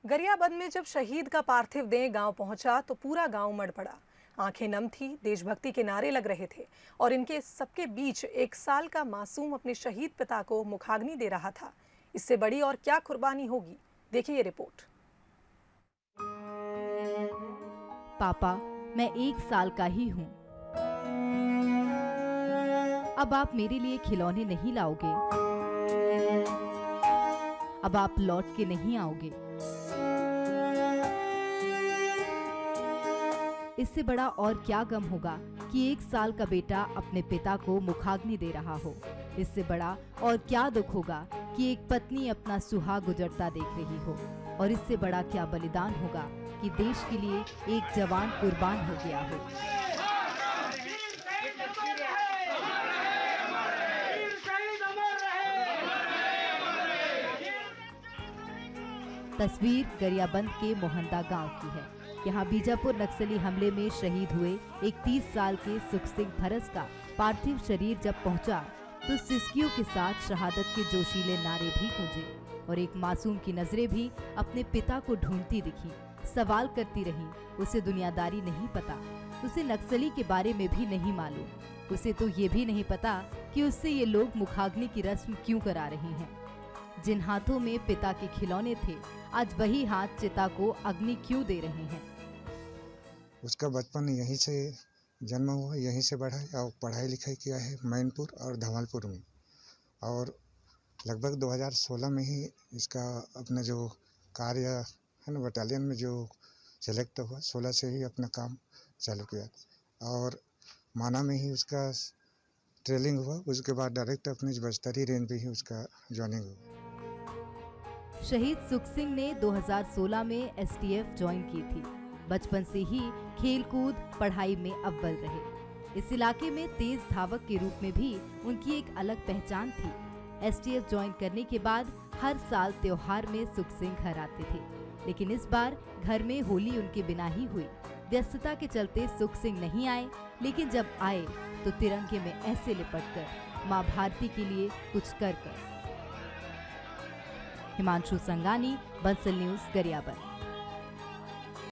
गरियाबंद में जब शहीद का पार्थिव देह गांव पहुंचा तो पूरा गांव उमड़ पड़ा। आंखें नम थी, देशभक्ति के नारे लग रहे थे और इनके सबके बीच 1 साल का मासूम अपने शहीद पिता को मुखाग्नि दे रहा था। इससे बड़ी और क्या कुर्बानी होगी, देखिए ये रिपोर्ट। पापा, मैं 1 साल का ही हूँ। अब आप मेरे लिए खिलौने नहीं लाओगे, अब आप लौट के नहीं आओगे। इससे बड़ा और क्या गम होगा कि 1 साल का बेटा अपने पिता को मुखाग्नि दे रहा हो। इससे बड़ा और क्या दुख होगा कि एक पत्नी अपना सुहाग गुजरता देख रही हो। और इससे बड़ा क्या बलिदान होगा कि देश के लिए एक जवान कुर्बान हो गया हो। तस्वीर गरियाबंद के मोहंदा गांव की है। यहाँ बीजापुर नक्सली हमले में शहीद हुए एक 30 साल के सुख सिंह फरस का पार्थिव शरीर जब पहुंचा तो सिसकियों के साथ शहादत के जोशीले नारे भी गूंजे और एक मासूम की नजरें भी अपने पिता को ढूंढती दिखी। सवाल करती रही, उसे दुनियादारी नहीं पता, उसे नक्सली के बारे में भी नहीं मालूम, उसे तो ये भी नहीं पता कि उससे ये लोग मुखाग्नि की रस्म क्यों करा रहे हैं। जिन हाथों में पिता के खिलौने थे, आज वही हाथ चिता को अग्नि क्यों दे रहे हैं। उसका बचपन यहीं से जन्म हुआ, यहीं से बढ़ा और पढ़ाई लिखाई किया है मैनपुर और धमालपुर में। और लगभग 2016 में ही इसका अपना जो कार्य है ना बटालियन में जो सेलेक्ट हुआ, 16 से ही अपना काम चालू किया और माना में ही उसका ट्रेनिंग हुआ। उसके बाद डायरेक्ट अपनी बस्तरी रेंज पे ही उसका ज्वाइनिंग हुआ। शहीद सुख सिंह ने 2016 में एसटीएफ ज्वाइन की थी। बचपन से ही खेलकूद पढ़ाई में अव्वल रहे। इस इलाके में तेज धावक के रूप में भी उनकी एक अलग पहचान थी। एसटीएफ ज्वाइन करने के बाद हर साल त्योहार में सुख सिंह घर आते थे, लेकिन इस बार घर में होली उनके बिना ही हुई। व्यस्तता के चलते सुख सिंह नहीं आए, लेकिन जब आए तो तिरंगे में ऐसे लिपटकर माँ भारती के लिए कुछ कर। हिमांशु संगानी, बंसल न्यूज़, गरियाबंद।